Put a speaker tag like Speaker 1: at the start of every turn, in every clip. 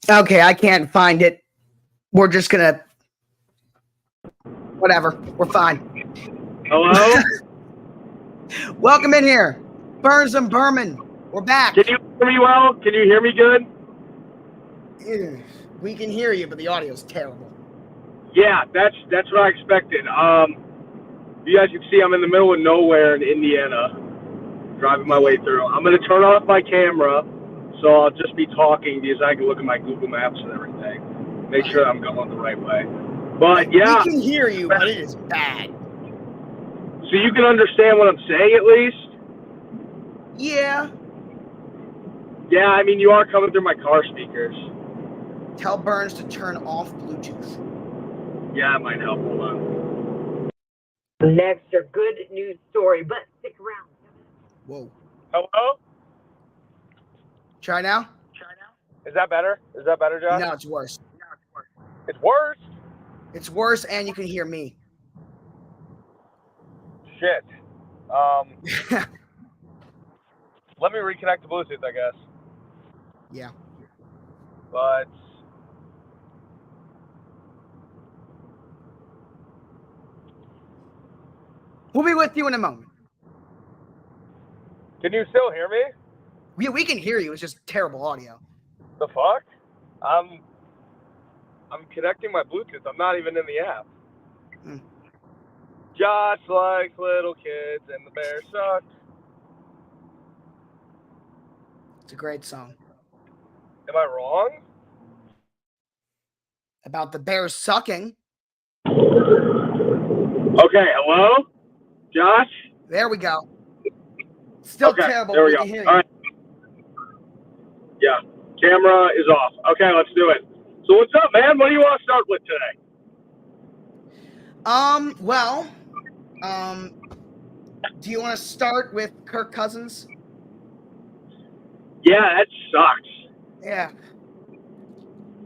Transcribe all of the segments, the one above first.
Speaker 1: Okay, I can't find it. We're just gonna whatever. We're fine.
Speaker 2: Hello?
Speaker 1: Welcome in here. Burns and Berman. We're back.
Speaker 2: Can you hear me well? Can you hear me good?
Speaker 1: We can hear you, but the audio's terrible.
Speaker 2: Yeah, that's what I expected. You guys can see I'm in the middle of nowhere in Indiana, driving my way through. I'm going to turn off my camera, so I'll just be talking because I can look at my Google Maps and everything. Make sure I'm going the right way. But yeah.
Speaker 1: We can hear you, but it is bad.
Speaker 2: So you can understand what I'm saying at least?
Speaker 1: Yeah.
Speaker 2: Yeah, I mean, you are coming through my car speakers.
Speaker 1: Tell Burns to turn off Bluetooth.
Speaker 2: Yeah, it might help. Hold on.
Speaker 3: Next, a good news story, but stick around.
Speaker 1: Whoa.
Speaker 2: Hello?
Speaker 1: Try now?
Speaker 2: Is that better? Is that better, Josh?
Speaker 1: No, it's worse.
Speaker 2: It's worse?
Speaker 1: It's worse, and you can hear me.
Speaker 2: Shit. Let me reconnect to Bluetooth, I guess.
Speaker 1: Yeah.
Speaker 2: But
Speaker 1: we'll be with you in a moment.
Speaker 2: can you still hear me?
Speaker 1: We can hear you. It's just terrible audio.
Speaker 2: The fuck? I'm connecting my Bluetooth. I'm not even in the app. Josh likes little kids and the Bears suck.
Speaker 1: It's a great song.
Speaker 2: Am I wrong?
Speaker 1: About the Bears sucking.
Speaker 2: Okay, hello? Josh?
Speaker 1: There we go. Still
Speaker 2: okay,
Speaker 1: terrible.
Speaker 2: There we go.
Speaker 1: Can hear you.
Speaker 2: All right. Yeah, camera is off. Okay, let's do it. So what's up, man? What do you want to start with today?
Speaker 1: Do you want to start with Kirk Cousins?
Speaker 2: Yeah, that sucks.
Speaker 1: Yeah.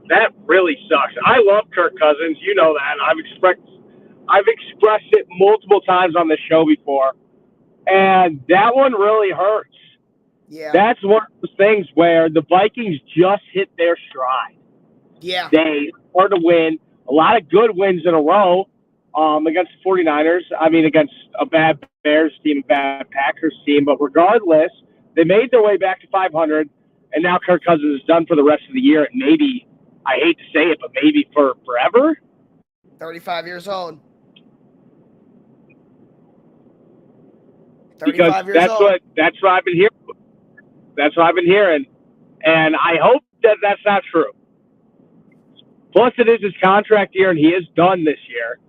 Speaker 2: That really sucks. I love Kirk Cousins. You know that. I've expressed it multiple times on the show before. And that one really hurts.
Speaker 1: Yeah.
Speaker 2: That's one of those things where the Vikings just hit their stride.
Speaker 1: Yeah.
Speaker 2: They are to win a lot of good wins in a row against the 49ers. I mean, against a bad Bears team, a bad Packers team. But regardless, they made their way back to 500, and now Kirk Cousins is done for the rest of the year. And maybe, I hate to say it, but maybe for forever.
Speaker 1: 35 years old.
Speaker 2: Because that's what I've been hearing. That's what I've been hearing. And I hope that that's not true. Plus, it is his contract year, and he is done this year.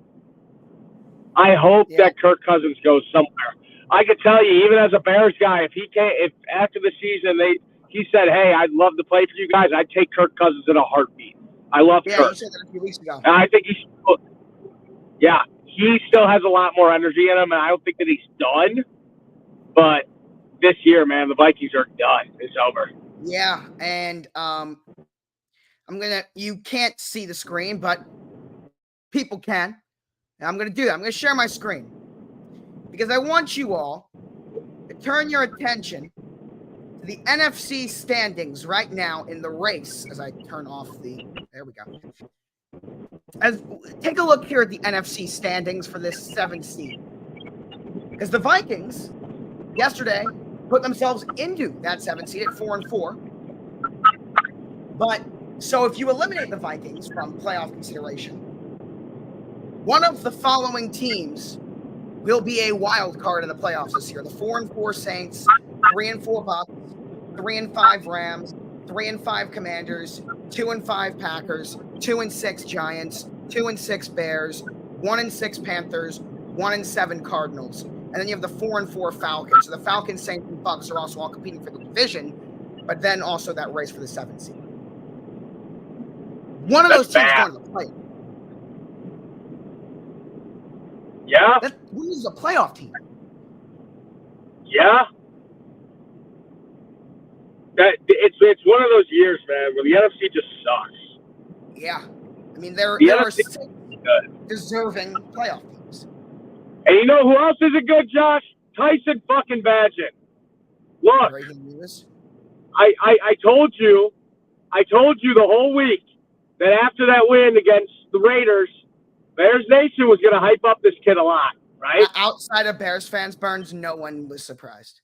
Speaker 2: I hope that Kirk Cousins goes somewhere. I can tell you, even as a Bears guy, if after the season he said, "Hey, I'd love to play for you guys," I'd take Kirk Cousins in a heartbeat. I love Kirk.
Speaker 1: Yeah, you said that a few weeks ago.
Speaker 2: And I think he still has a lot more energy in him, and I don't think that he's done. But this year, man, the Vikings are done. It's over.
Speaker 1: Yeah, and you can't see the screen, but people can. And I'm going to do that. I'm going to share my screen because I want you all to turn your attention to the NFC standings right now in the race as I turn off there we go. Take a look here at the NFC standings for this 7th seed. Because the Vikings yesterday put themselves into that 7th seed at 4-4. But so if you eliminate the Vikings from playoff consideration, one of the following teams will be a wild card in the playoffs this year. The 4-4 Saints, 3-4 Bucks, 3-5 Rams, 3-5 Commanders, 2-5 Packers, 2-6 Giants, 2-6 Bears, 1-6 Panthers, 1-7 Cardinals. And then you have the 4-4 Falcons. So the Falcons, Saints, and Bucks are also all competing for the division, but then also that race for the 7th seed. One of those teams going to the playoff.
Speaker 2: Yeah.
Speaker 1: Who is a playoff team?
Speaker 2: Yeah. It's one of those years, man, where the NFC just sucks.
Speaker 1: Yeah. I mean, there are 6 deserving playoff teams.
Speaker 2: And you know who else isn't good, Josh? Tyson fucking Bagent. Look, I told you I told you the whole week that after that win against the Raiders, Bears Nation was going to hype up this kid a lot, right?
Speaker 1: Outside of Bears fans, Burns, no one was surprised.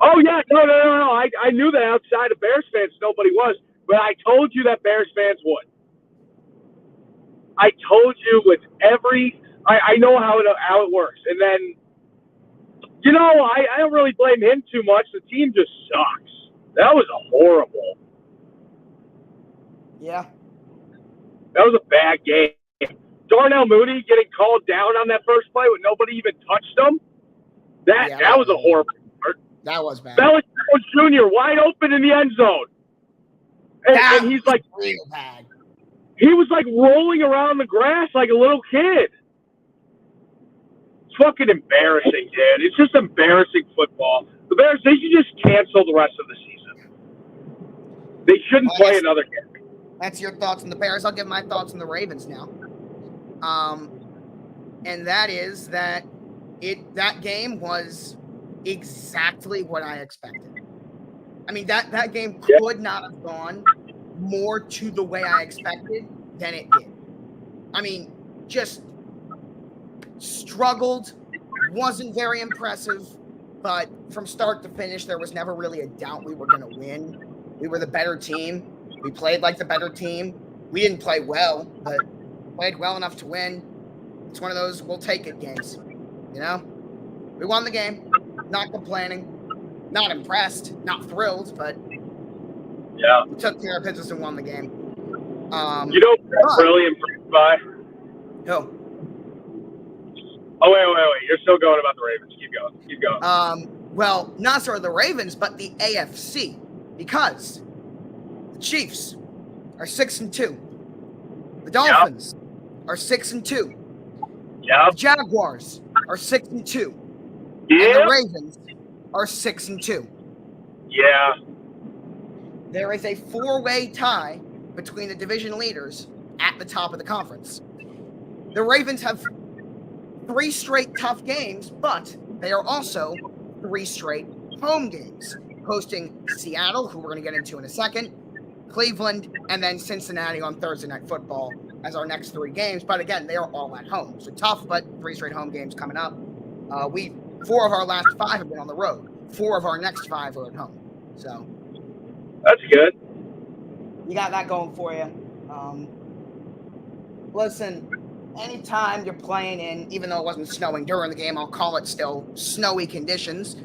Speaker 2: Oh, yeah. No. I knew that outside of Bears fans, nobody was. But I told you that Bears fans would. I told you with every – I know how it works. And then, you know, I don't really blame him too much. The team just sucks. That was a horrible.
Speaker 1: Yeah.
Speaker 2: That was a bad game. Darnell Mooney getting called down on that first play when nobody even touched him. That was a horrible part.
Speaker 1: That was bad.
Speaker 2: Belichick Jr. wide open in the end zone. And he's like
Speaker 1: real bad.
Speaker 2: He was like rolling around the grass like a little kid. It's fucking embarrassing, dude. It's just embarrassing football. The Bears, they should just cancel the rest of the season. They shouldn't play another game.
Speaker 1: That's your thoughts on the Bears. I'll give my thoughts on the Ravens now. And that is that that game was exactly what I expected. I mean, that game could not have gone more to the way I expected than it did. I mean, just struggled, wasn't very impressive, but from start to finish, there was never really a doubt we were going to win. We were the better team. We played like the better team. We didn't play well, but played well enough to win. It's one of those we'll take it games. You know? We won the game. Not complaining. Not impressed. Not thrilled, but
Speaker 2: yeah,
Speaker 1: we took care of business and won the game.
Speaker 2: You know what I'm really impressed by?
Speaker 1: Who?
Speaker 2: Oh, wait. You're still going about the Ravens. Keep going.
Speaker 1: Well, not sort of the Ravens, but the AFC. Because the Chiefs are 6-2. The Dolphins are 6-2.
Speaker 2: Yeah.
Speaker 1: The Jaguars are 6-2.
Speaker 2: Yeah.
Speaker 1: And the Ravens are 6-2.
Speaker 2: Yeah.
Speaker 1: There is a 4-way tie between the division leaders at the top of the conference. The Ravens have 3 straight tough games, but they are also 3 straight home games, hosting Seattle, who we're going to get into in a second, Cleveland, and then Cincinnati on Thursday Night Football as our next 3 games. But again, they are all at home. So tough, but 3 straight home games coming up. 4 of our last 5 have been on the road. 4 of our next 5 are at home. So
Speaker 2: that's good.
Speaker 1: You got that going for you. Listen, anytime you're playing in, even though it wasn't snowing during the game, I'll call it still snowy conditions.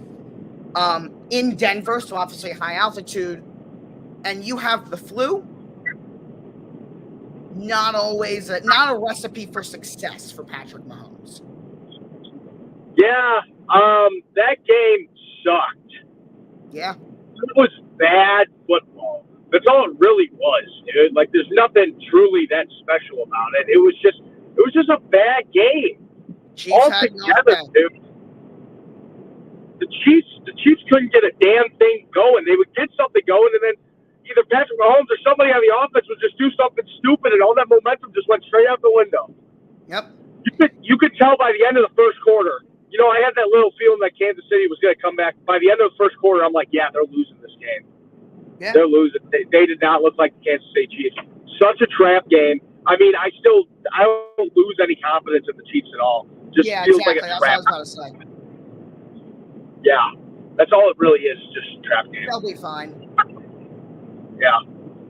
Speaker 1: In Denver, so obviously high altitude, and you have the flu, not a recipe for success for Patrick Mahomes.
Speaker 2: Yeah, that game sucked.
Speaker 1: Yeah.
Speaker 2: It was bad football. That's all it really was, dude. Like, there's nothing truly that special about it. It was just a bad game.
Speaker 1: Chiefs
Speaker 2: altogether, dude. The Chiefs couldn't get a damn thing going. They would get something going, and then either Patrick Mahomes or somebody on the offense would just do something stupid, and all that momentum just went straight out the window.
Speaker 1: Yep.
Speaker 2: You could tell by the end of the first quarter. You know, I had that little feeling that Kansas City was going to come back. By the end of the first quarter, I'm like, yeah, they're losing this game. Yeah. They're losing. They did not look like the Kansas City Chiefs. Such a trap game. I mean, I don't lose any confidence in the Chiefs at all. Just feels like a trap.
Speaker 1: That's what I was about to say.
Speaker 2: Yeah, that's all it really is, just a trap game.
Speaker 1: They'll be fine.
Speaker 2: Yeah.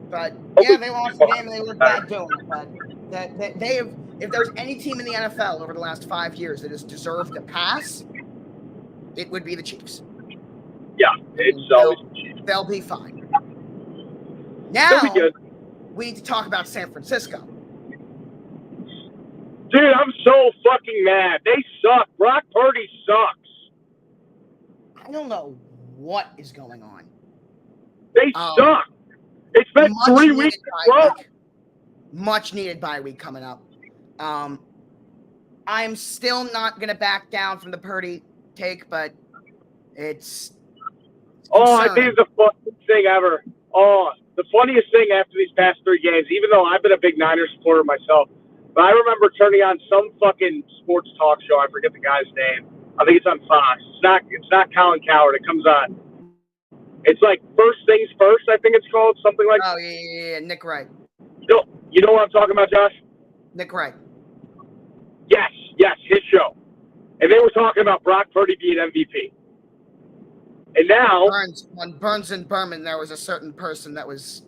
Speaker 1: But, yeah, they lost the game and they look bad doing it. But they have, if there's any team in the NFL over the last 5 years that has deserved to pass, it would be the Chiefs.
Speaker 2: Yeah, it's always the Chiefs.
Speaker 1: They'll be fine. Now, we need to talk about San Francisco.
Speaker 2: Dude, I'm so fucking mad. They suck. Brock Purdy sucks.
Speaker 1: I don't know what is going on.
Speaker 2: They suck. It's been 3 weeks in a row.
Speaker 1: Much needed bye week coming up. I'm still not going to back down from the Purdy take, but it's
Speaker 2: I think it's the funniest thing ever. The funniest thing after these past 3 games, even though I've been a big Niners supporter myself, but I remember turning on some fucking sports talk show. I forget the guy's name. I think it's on Fox. It's not Colin Cowherd. It comes on. It's like First Things First, I think it's called, something like.
Speaker 1: Oh yeah, Nick Wright.
Speaker 2: You know what I'm talking about, Josh?
Speaker 1: Nick Wright.
Speaker 2: Yes, his show. And they were talking about Brock Purdy being MVP. And now
Speaker 1: On Burns and Berman, there was a certain person that was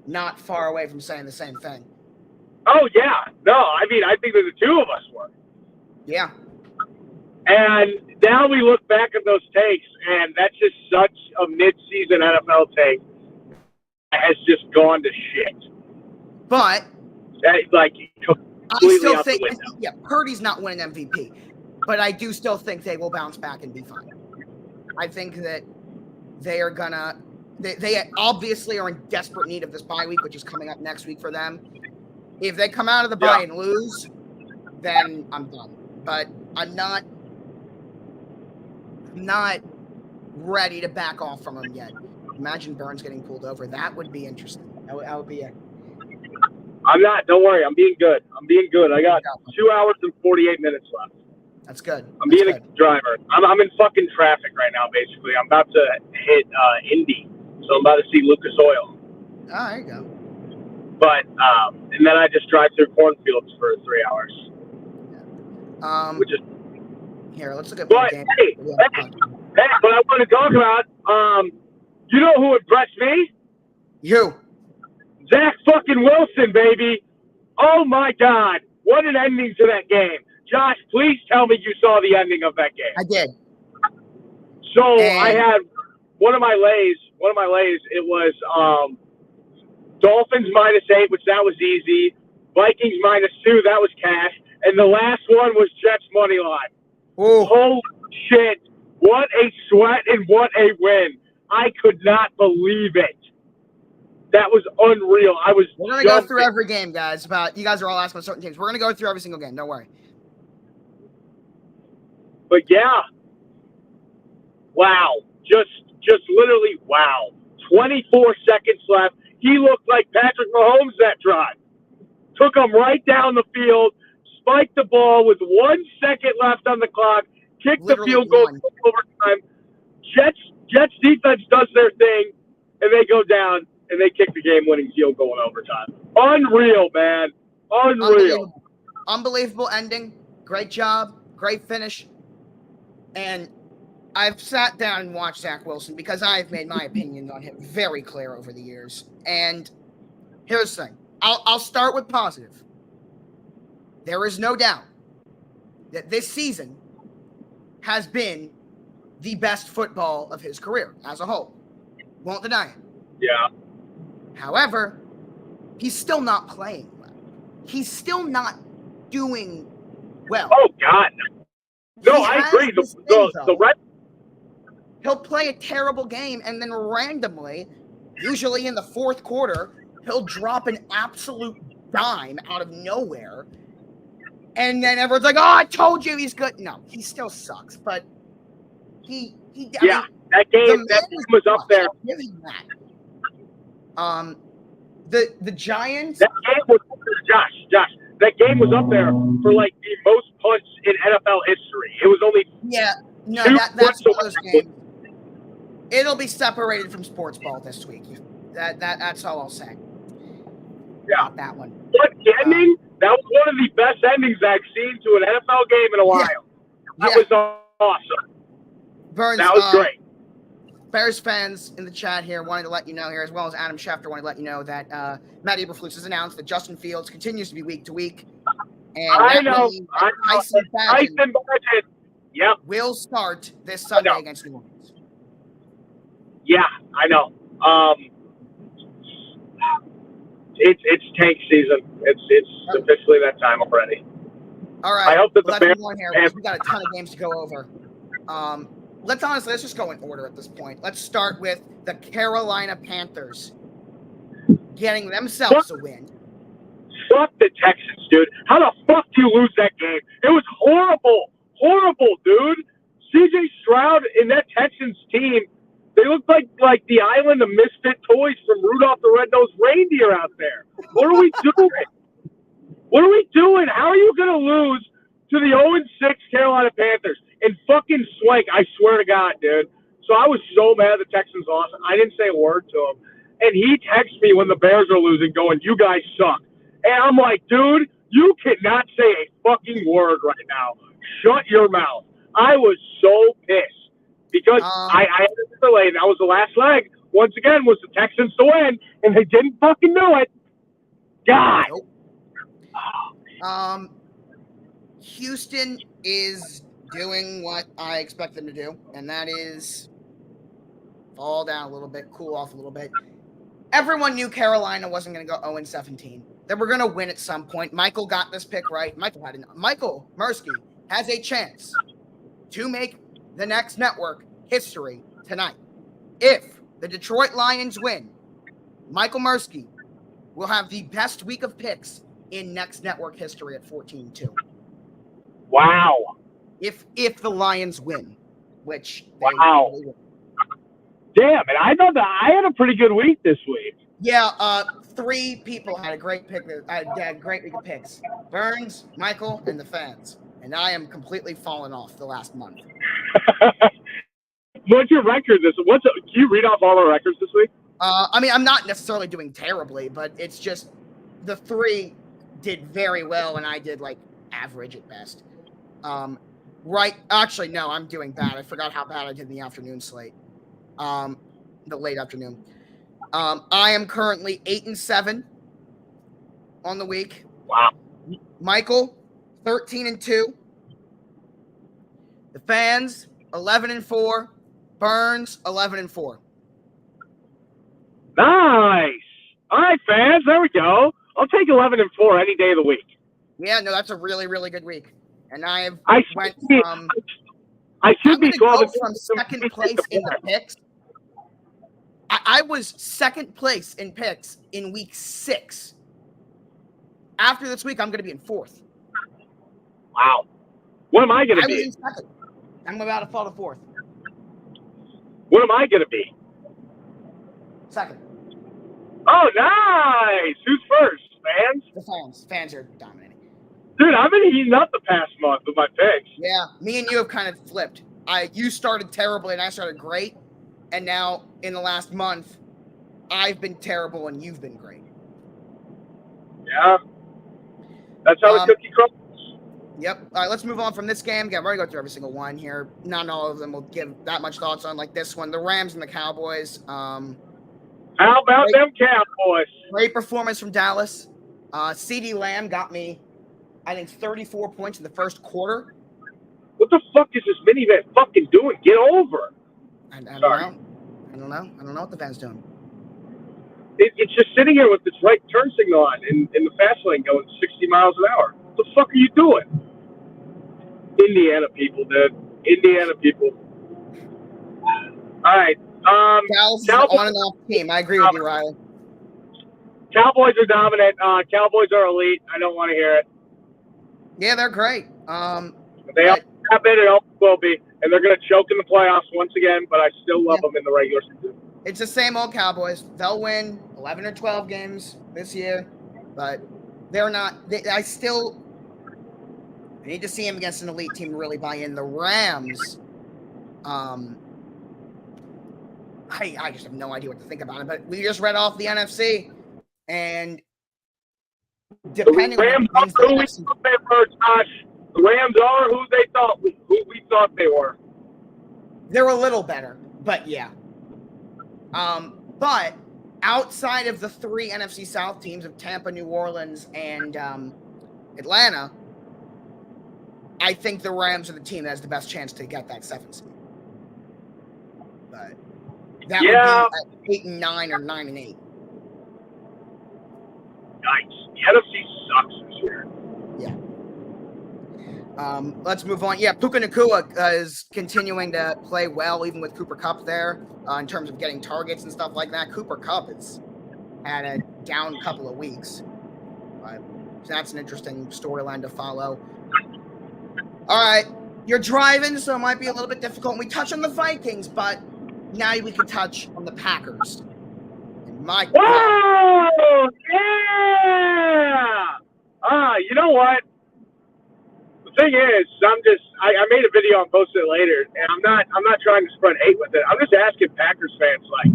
Speaker 1: not far away from saying the same thing.
Speaker 2: Oh yeah, no, I mean I think that the two of us were.
Speaker 1: Yeah.
Speaker 2: And now we look back at those takes, and that's just such a mid-season NFL take that has just gone to shit.
Speaker 1: But
Speaker 2: Like
Speaker 1: I still think, Purdy's not winning MVP, but I do still think they will bounce back and be fine. I think that they are gonna. They obviously are in desperate need of this bye week, which is coming up next week for them. If they come out of the bye and lose, then I'm done. But I'm not ready to back off from them yet. Imagine Burns getting pulled over. That would be interesting. That would be it.
Speaker 2: I'm not. Don't worry. I'm being good. I got 2 hours and 48 minutes left.
Speaker 1: That's good.
Speaker 2: I'm being a driver. I'm in fucking traffic right now, basically. I'm about to hit Indy, so I'm about to see Lucas Oil.
Speaker 1: Oh, there you go.
Speaker 2: But and then I just drive through cornfields for 3 hours.
Speaker 1: Which is here. Let's look at.
Speaker 2: But hey, what I want to talk about. You know who impressed me?
Speaker 1: You.
Speaker 2: Zach fucking Wilson, baby. Oh my God, what an ending to that game. Josh, please tell me you saw the ending of that game.
Speaker 1: I did.
Speaker 2: So I had one of my lays. It was Dolphins -8, which that was easy. Vikings -2, that was cash. And the last one was Jets money line.
Speaker 1: Ooh.
Speaker 2: Holy shit. What a sweat and what a win. I could not believe it. That was unreal.
Speaker 1: We're going to go through every game, guys. You guys are all asking about certain teams. We're going to go through every single game. Don't worry.
Speaker 2: But yeah. Wow. Just literally wow. 24 seconds left. He looked like Patrick Mahomes that drive. Took him right down the field, spiked the ball with 1 second left on the clock, kicked the field goal overtime. Jets defense does their thing, and they go down, and they kick the game-winning field goal in overtime. Unreal, man. Unreal.
Speaker 1: Unbelievable ending. Great job. Great finish. And I've sat down and watched Zach Wilson because I've made my opinions on him very clear over the years. And here's the thing. I'll start with positive. There is no doubt that this season has been the best football of his career as a whole. Won't deny it.
Speaker 2: Yeah.
Speaker 1: However, he's still not playing well. He's still not doing well.
Speaker 2: Oh, God. No, I agree. The red.
Speaker 1: He'll play a terrible game, and then randomly, usually in the fourth quarter, he'll drop an absolute dime out of nowhere. And then everyone's like, oh, I told you he's good. No, he still sucks. But
Speaker 2: that game was up there.
Speaker 1: The Giants.
Speaker 2: That game was Josh. That game was up there for like the most punts in NFL history. It was only
Speaker 1: that's one of those games. It'll be separated from sports ball this week. That's all I'll say.
Speaker 2: Yeah,
Speaker 1: about that one.
Speaker 2: What ending? That was one of the best endings I've seen to an NFL game in a while. That was awesome.
Speaker 1: Burns,
Speaker 2: that was great.
Speaker 1: Bears fans in the chat here wanted to let you know here, as well as Adam Schefter wanted to let you know that Matt Eberflus has announced that Justin Fields continues to be week to week. And
Speaker 2: I know.
Speaker 1: Tyson Bagent
Speaker 2: will
Speaker 1: start this Sunday against New Orleans.
Speaker 2: Yeah, I know. It's tank season. It's officially that time already.
Speaker 1: All right.
Speaker 2: I hope that
Speaker 1: the Bears. We got a ton of games to go over. Let's just go in order at this point. Let's start with the Carolina Panthers getting themselves a win.
Speaker 2: Fuck the Texans, dude. How the fuck do you lose that game? It was horrible. Horrible, dude. CJ Stroud and that Texans team, they look like the island of misfit toys from Rudolph the Red-Nosed Reindeer out there. What are we doing? What are we doing? How are you going to lose to the 0-6 Carolina Panthers? And fucking Swank, I swear to God, dude. So I was so mad the Texans lost. I didn't say a word to him. And he texts me when the Bears are losing going, you guys suck. And I'm like, dude, you cannot say a fucking word right now. Shut your mouth. I was so pissed because I had it delayed. That was the last leg. Once again, was the Texans to win, and they didn't fucking do it. God.
Speaker 1: Nope. Houston is doing what I expect them to do, and that is fall down a little bit, cool off a little bit. Everyone knew Carolina wasn't going to go 0-17. They were going to win at some point. Michael got this pick right. Michael Mursky has a chance to make the next network history tonight. If the Detroit Lions win, Michael Mursky will have the best week of picks in next network history at 14-2.
Speaker 2: Wow.
Speaker 1: If the Lions win, which they will.
Speaker 2: Damn, and I thought that I had a pretty good week this week.
Speaker 1: Yeah, 3 people had a great pick. I had a great week of picks: Burns, Michael, and the fans. And I am completely fallen off the last month.
Speaker 2: What's your record this? Can you read off all our records this week?
Speaker 1: I mean, I'm not necessarily doing terribly, but it's just the 3 did very well, and I did like average at best. Right? Actually, no, I'm doing bad. I forgot how bad I did in the afternoon slate. The late afternoon. I am currently 8-7 on the week.
Speaker 2: Wow.
Speaker 1: Michael, 13-2. The fans, 11-4. Burns, 11-4.
Speaker 2: Nice. All right, fans. There we go. I'll take 11-4 any day of the week.
Speaker 1: Yeah, no, that's a really, really good week. And I
Speaker 2: should be 12
Speaker 1: from second place in the picks. I was second place in picks in week 6. After this week, I'm going to be in 4th.
Speaker 2: Wow. What am I going to be?
Speaker 1: I was in 2nd. I'm about to fall to 4th.
Speaker 2: What am I going to be?
Speaker 1: 2nd.
Speaker 2: Oh, nice. Who's first? Fans?
Speaker 1: The fans. Fans are dominating.
Speaker 2: Dude, I've been heating up the past month with my picks.
Speaker 1: Yeah, me and you have kind of flipped. You started terribly and I started great. And now, in the last month, I've been terrible and you've been great.
Speaker 2: Yeah. That's how the cookie crumbles.
Speaker 1: Yep. All right, let's move on from this game. Again, we're going to go through every single one here. Not all of them will give that much thoughts on, like this one. The Rams and the Cowboys.
Speaker 2: How about them Cowboys?
Speaker 1: Great performance from Dallas. CeeDee Lamb got me, I think, 34 points in the first quarter.
Speaker 2: What the fuck is this minivan fucking doing? Get over.
Speaker 1: I don't know. I don't know what the van's doing.
Speaker 2: It's just sitting here with its right turn signal on in the fast lane going 60 miles an hour. What the fuck are you doing? Indiana people, dude. Indiana people. All right.
Speaker 1: Dallas is an on and off team. I agree with you, Riley.
Speaker 2: Cowboys are dominant. Cowboys are elite. I don't want to hear it.
Speaker 1: Yeah, they're great.
Speaker 2: They have been and always will be, and they're going to choke in the playoffs once again, but I still love them in the regular season.
Speaker 1: It's the same old Cowboys. They'll win 11 or 12 games this year, but they're not. I need to see them against an elite team to really buy in. The Rams, I just have no idea what to think about it, but we just read off the NFC, and depending
Speaker 2: the Rams
Speaker 1: on
Speaker 2: who we thought they were, Josh. The Rams are who we thought they were.
Speaker 1: They're a little better, but yeah. But outside of the 3 NFC South teams of Tampa, New Orleans, and Atlanta, I think the Rams are the team that has the best chance to get that 7th seed. But that would be 8-9 or 9-8.
Speaker 2: Nice. The NFC sucks this year.
Speaker 1: Yeah. Let's move on. Yeah, Puka Nacua is continuing to play well, even with Cooper Kupp there, in terms of getting targets and stuff like that. Cooper Kupp has had a down couple of weeks. So that's an interesting storyline to follow. All right, you're driving, so it might be a little bit difficult. We touch on the Vikings, but now we can touch on the Packers. And my God.
Speaker 2: Yeah! You know what? thing is, I made a video and posted it later, and I'm not trying to spread hate with it. I'm just asking Packers fans, like,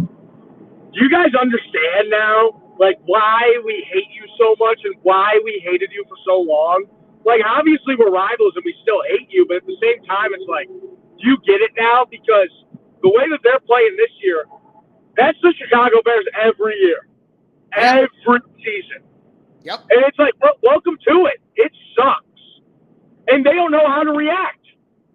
Speaker 2: do you guys understand now, like, why we hate you so much and why we hated you for so long? Like, obviously we're rivals and we still hate you, but at the same time, it's like, do you get it now? Because the way that they're playing this year, that's the Chicago Bears every year, every season.
Speaker 1: Yep.
Speaker 2: And it's like, well, welcome to it. It sucks. And they don't know how to react.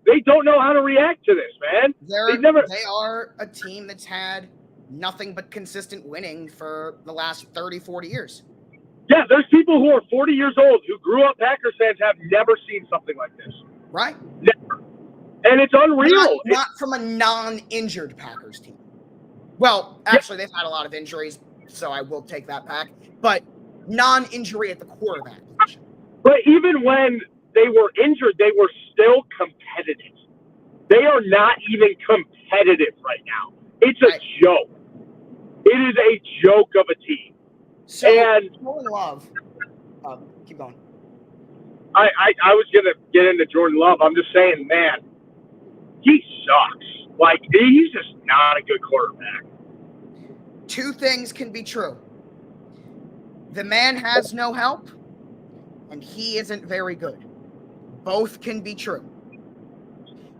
Speaker 2: They don't know how to react to this, man.
Speaker 1: They are a team that's had nothing but consistent winning for the last 30, 40 years.
Speaker 2: Yeah, there's people who are 40 years old who grew up Packers fans have never seen something like this.
Speaker 1: Right.
Speaker 2: Never. And it's unreal.
Speaker 1: Not from a non-injured Packers team. Well, actually, they've had a lot of injuries, so I will take that back. But non-injury at the quarterback position.
Speaker 2: But even when they were injured, they were still competitive. They are not even competitive right now. It's a joke. It is a joke of a team.
Speaker 1: So,
Speaker 2: and
Speaker 1: Jordan Love, keep going.
Speaker 2: I was going to get into Jordan Love. I'm just saying, man, he sucks. Like, he's just not a good quarterback.
Speaker 1: Two things can be true. The man has no help, and he isn't very good. Both can be true.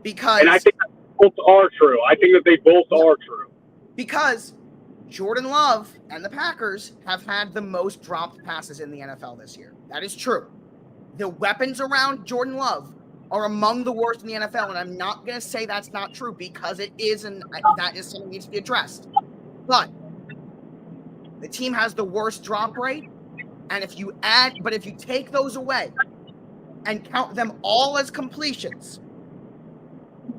Speaker 2: And I think that both are true. I think that they both are true.
Speaker 1: Because Jordan Love and the Packers have had the most dropped passes in the NFL this year. That is true. The weapons around Jordan Love are among the worst in the NFL, and I'm not going to say that's not true because it is, and that is something that needs to be addressed. But the team has the worst drop rate, and if you take those away and count them all as completions,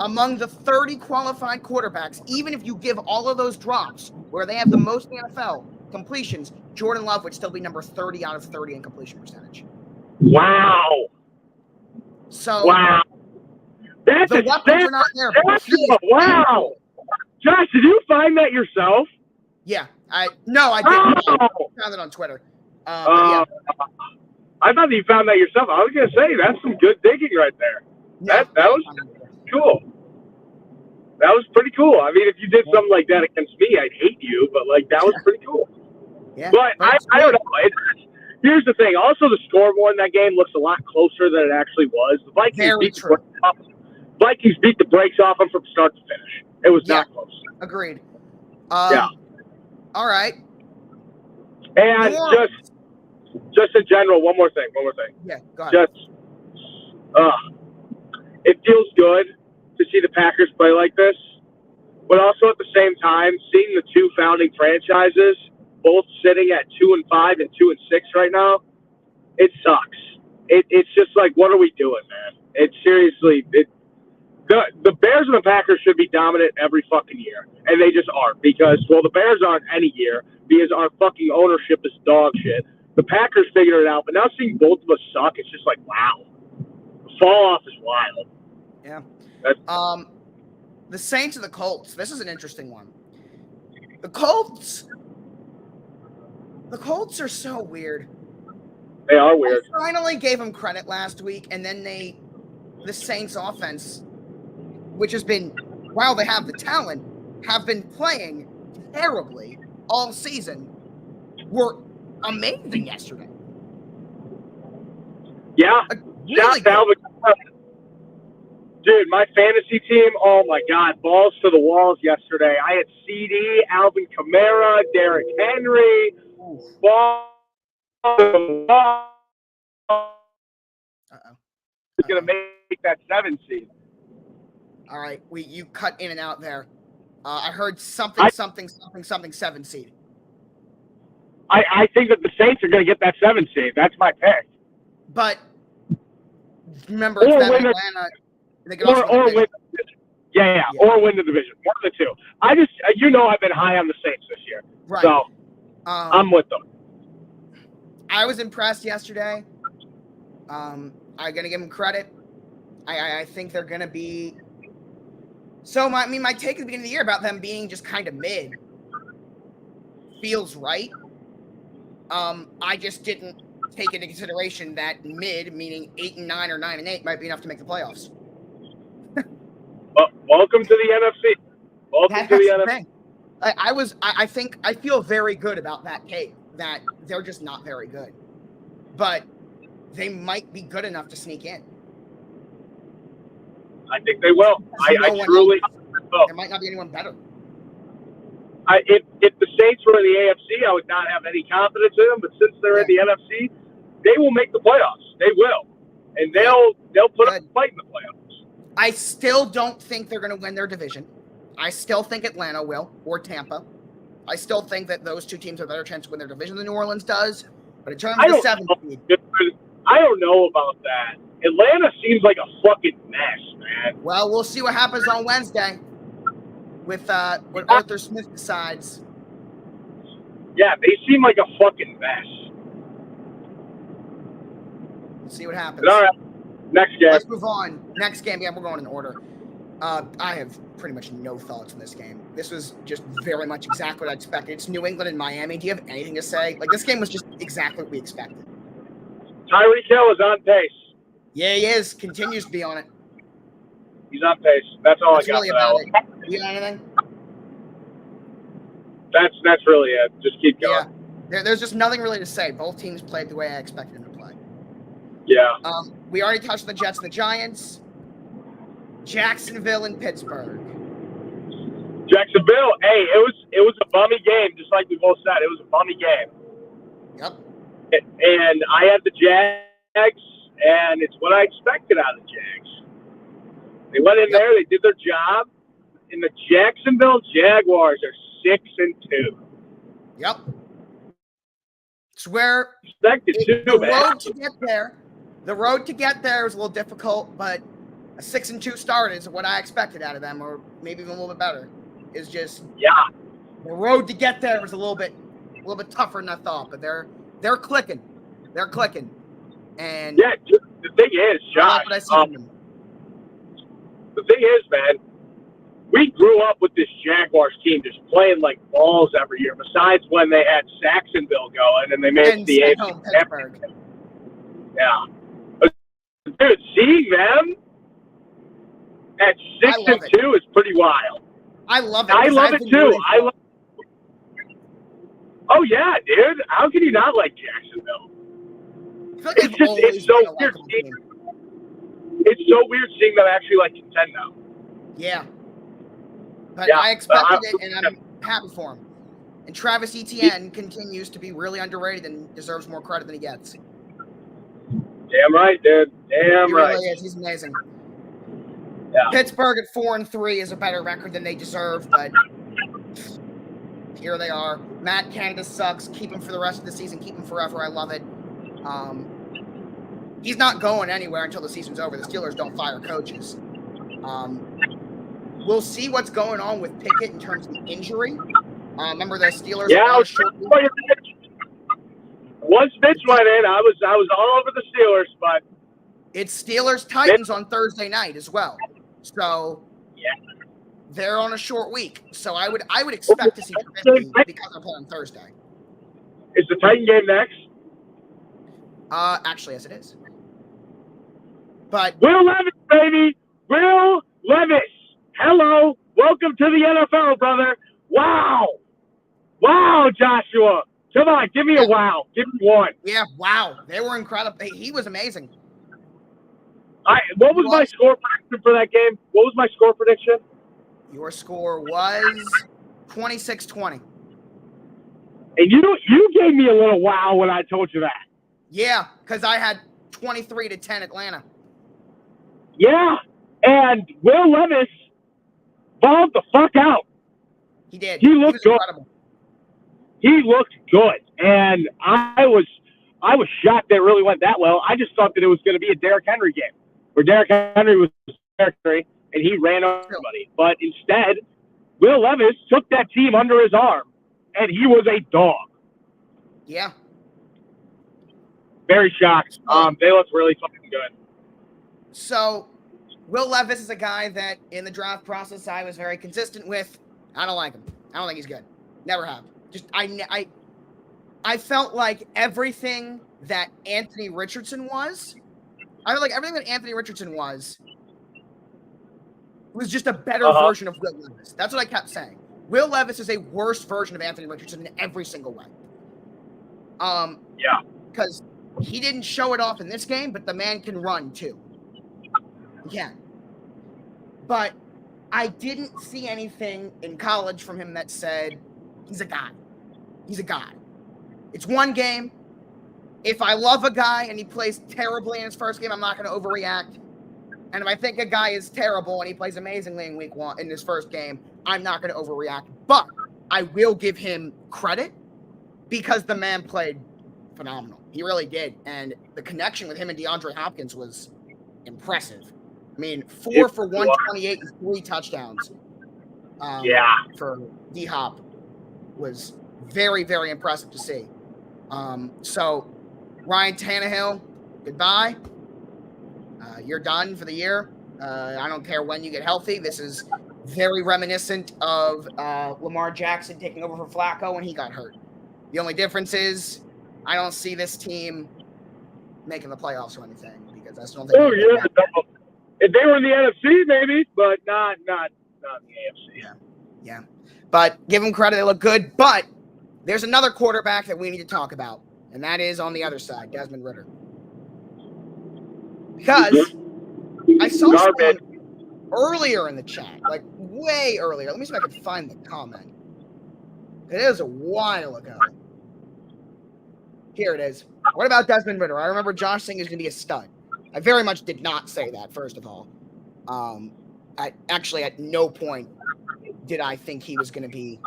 Speaker 1: among the 30 qualified quarterbacks, even if you give all of those drops where they have the most in the NFL completions, Jordan Love would still be number 30 out of 30 in completion percentage.
Speaker 2: Wow.
Speaker 1: So
Speaker 2: wow. That's
Speaker 1: the weapons are not there.
Speaker 2: Wow. Josh, did you find that yourself?
Speaker 1: Yeah. I didn't. I found it on Twitter. Yeah.
Speaker 2: I thought you found that yourself. I was going to say, that's some good digging right there. That was cool. That was pretty cool. I mean, if you did something like that against me, I'd hate you, but, like, that was pretty cool.
Speaker 1: Yeah.
Speaker 2: But I don't know. Here's the thing. Also, the scoreboard in that game looks a lot closer than it actually was. The Vikings beat the brakes off them from start to finish. It was not close.
Speaker 1: Agreed.
Speaker 2: Yeah.
Speaker 1: All right.
Speaker 2: And just in general, one more thing.
Speaker 1: Yeah, go ahead.
Speaker 2: It feels good to see the Packers play like this, but also at the same time, seeing the two founding franchises both sitting at 2-5 and 2-6 right now, it sucks. It's just like, what are we doing, man? It's seriously, the Bears and the Packers should be dominant every fucking year, and they just aren't because, well, the Bears aren't any year because our fucking ownership is dog shit. The Packers figured it out, but now seeing both of us suck, it's just like, wow. The fall off is wild.
Speaker 1: Yeah. The Saints and the Colts. This is an interesting one. The Colts are so weird.
Speaker 2: They are weird.
Speaker 1: I finally gave them credit last week, and then the Saints offense, which has been, while they have the talent, have been playing terribly all season, were amazing yesterday.
Speaker 2: Yeah.
Speaker 1: Really
Speaker 2: Dude, my fantasy team, oh my God, balls to the walls yesterday. I had CD, Alvin Kamara, Derrick Henry, ball to the wall. Is going to make that 7 seed.
Speaker 1: All right, you cut in and out there. I heard something 7 seed.
Speaker 2: I think that the Saints are going to get that 7 seed. That's my pick.
Speaker 1: But remember, it's them and Atlanta.
Speaker 2: Or win the division. Yeah, or win the division. One of the two. I just, I've been high on the Saints this year.
Speaker 1: Right.
Speaker 2: So, I'm with them.
Speaker 1: I was impressed yesterday. I'm going to give them credit. I think they're going to be... So, my take at the beginning of the year about them being just kind of mid feels right. I just didn't take into consideration that mid, meaning 8-9 or 9-8, might be enough to make the playoffs.
Speaker 2: Welcome to the NFC. Welcome to the
Speaker 1: That's the
Speaker 2: NFC.
Speaker 1: thing. I feel very good about that take, that they're just not very good. But they might be good enough to sneak in.
Speaker 2: I think they will. I truly will.
Speaker 1: There might not be anyone better.
Speaker 2: If the Saints were in the AFC, I would not have any confidence in them. But since they're in the NFC, they will make the playoffs. They will, and they'll put up a fight in the playoffs.
Speaker 1: I still don't think they're going to win their division. I still think Atlanta will, or Tampa. I still think that those two teams have a better chance to win their division than New Orleans does. But in terms of the 7th seed,
Speaker 2: I don't know about that. Atlanta seems like a fucking mess, man.
Speaker 1: Well, we'll see what happens on Wednesday with what Arthur Smith decides.
Speaker 2: Yeah, they seem like a fucking mess.
Speaker 1: We'll see what happens.
Speaker 2: But all right, next game.
Speaker 1: Let's move on. Next game, yeah, we're going in order. I have pretty much no thoughts on this game. This was just very much exactly what I expected. It's New England and Miami. Do you have anything to say? Like, this game was just exactly what we expected.
Speaker 2: Tyreek Hill is on pace.
Speaker 1: Yeah, he is. Continues to be on it.
Speaker 2: He's on pace. That's all
Speaker 1: That's
Speaker 2: I got
Speaker 1: really
Speaker 2: for
Speaker 1: about
Speaker 2: that one.
Speaker 1: it. You got anything?
Speaker 2: That's really it. Just keep going.
Speaker 1: Yeah. There's just nothing really to say. Both teams played the way I expected them to play.
Speaker 2: Yeah.
Speaker 1: We already touched on the Jets and the Giants. Jacksonville and Pittsburgh.
Speaker 2: Jacksonville. Hey, it was a bummy game, just like we both said. It was a bummy game.
Speaker 1: Yep.
Speaker 2: And I had the Jags, and it's what I expected out of the Jags. They went in there, they did their job, and the Jacksonville Jaguars are 6-2.
Speaker 1: Yep. It's where
Speaker 2: the
Speaker 1: road to get there was a little difficult, but a 6-2 start is what I expected out of them, or maybe even a little bit better. Is just the road to get there was a little bit tougher than I thought, but they're clicking. They're clicking. And
Speaker 2: yeah, the thing is, Josh, the thing is, man, we grew up with this Jaguars team just playing like balls every year, besides when they had Saxonville going and they made it to the AFC Championship. Yeah. Dude, seeing them at 6-2 is pretty wild.
Speaker 1: I love it.
Speaker 2: I love it too. Oh yeah, dude. How can you not like Jacksonville? It's so weird. It's so weird seeing them actually like contend now.
Speaker 1: Yeah. But I expected it, and I'm happy for him. And Travis Etienne continues to be really underrated and deserves more credit than he gets.
Speaker 2: Damn right, dude. Damn right.
Speaker 1: He really is. He's amazing.
Speaker 2: Yeah.
Speaker 1: Pittsburgh at 4-3 is a better record than they deserve, but here they are. Matt Canada sucks. Keep him for the rest of the season. Keep him forever. I love it. He's not going anywhere until the season's over. The Steelers don't fire coaches. We'll see what's going on with Pickett in terms of injury. Remember the Steelers?
Speaker 2: Yeah, once Mitch went in, I was all over the Steelers, but
Speaker 1: it's Steelers Titans on Thursday night as well. So they're on a short week. So I would expect to see Trubisky because they're playing on Thursday.
Speaker 2: Is the Titan game next?
Speaker 1: Actually, yes, it is. But
Speaker 2: Will Levis, baby, Will Levis. Hello, welcome to the NFL, brother. Wow, Joshua. Come on, give me a wow. Give me one.
Speaker 1: Yeah, wow. They were incredible. He was amazing.
Speaker 2: What was my score prediction for that game? What was my score prediction?
Speaker 1: Your score was 26-20.
Speaker 2: And you gave me a little wow when I told you that.
Speaker 1: Yeah, because I had 23-10 Atlanta.
Speaker 2: Yeah, and Will Levis balled the fuck out.
Speaker 1: He did.
Speaker 2: He looked good.
Speaker 1: Incredible.
Speaker 2: He looked good, and I was shocked that it really went that well. I just thought that it was going to be a Derrick Henry game, where Derrick Henry was Derrick Henry, and he ran over everybody. But instead, Will Levis took that team under his arm, and he was a dog.
Speaker 1: Yeah.
Speaker 2: Very shocked. They looked really fucking good.
Speaker 1: So, Will Levis is a guy that in the draft process I was very consistent with. I don't like him. I don't think he's good. Never have. Just I felt like everything that Anthony Richardson was just a better version of Will Levis. That's what I kept saying. Will Levis is a worse version of Anthony Richardson in every single way.
Speaker 2: Yeah.
Speaker 1: Because he didn't show it off in this game, but the man can run too. He can. But I didn't see anything in college from him that said he's a guy. He's a guy. It's one game. If I love a guy and he plays terribly in his first game, I'm not going to overreact. And if I think a guy is terrible and he plays amazingly in week one in his first game, I'm not going to overreact. But I will give him credit because the man played phenomenal. He really did. And the connection with him and DeAndre Hopkins was impressive. I mean, 4 for 128 and 3 touchdowns. For D-Hop was very, very impressive to see. So, Ryan Tannehill, goodbye. You're done for the year. I don't care when you get healthy. This is very reminiscent of Lamar Jackson taking over for Flacco when he got hurt. The only difference is I don't see this team making the playoffs or anything because I still don't think.
Speaker 2: Oh yeah, if they were in the NFC, maybe, but not in the AFC.
Speaker 1: Yeah. But give them credit; they look good. But there's another quarterback that we need to talk about, and that is on the other side, Desmond Ridder. Because I saw someone earlier in the chat, like way earlier. Let me see if I can find the comment. It is a while ago. Here it is. What about Desmond Ridder? I remember Josh saying he's going to be a stud. I very much did not say that, first of all. At no point did I think he was going to be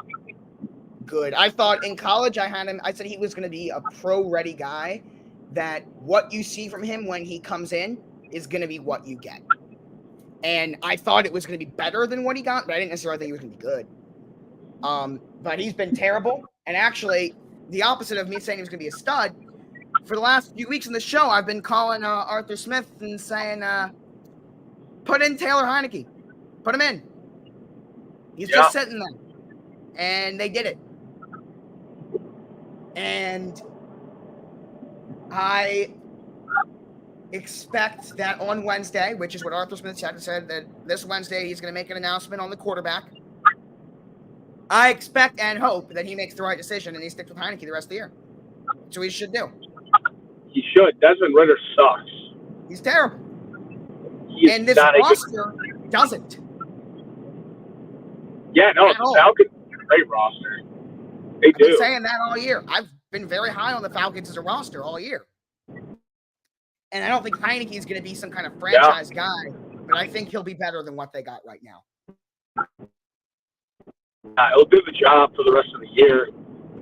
Speaker 1: good. I thought in college I said he was going to be a pro-ready guy, that what you see from him when he comes in is going to be what you get. And I thought it was going to be better than what he got, but I didn't necessarily think he was going to be good. But he's been terrible. And actually, the opposite of me saying he was going to be a stud, for the last few weeks in the show, I've been calling Arthur Smith and saying, put in Taylor Heineke. Put him in. He's just sitting there. And they did it. And I expect that on Wednesday, which is what Arthur Smith said, that this Wednesday he's going to make an announcement on the quarterback. I expect and hope that he makes the right decision and he sticks with Heineke the rest of the year. That's what he should do.
Speaker 2: He should. Desmond Ridder sucks.
Speaker 1: He's terrible. And this roster doesn't.
Speaker 2: Yeah, no, the Falcons are a great roster. They do.
Speaker 1: I've been saying that all year. I've been very high on the Falcons as a roster all year. And I don't think Heineke is going to be some kind of franchise guy, but I think he'll be better than what they got right now.
Speaker 2: He'll do the job for the rest of the year,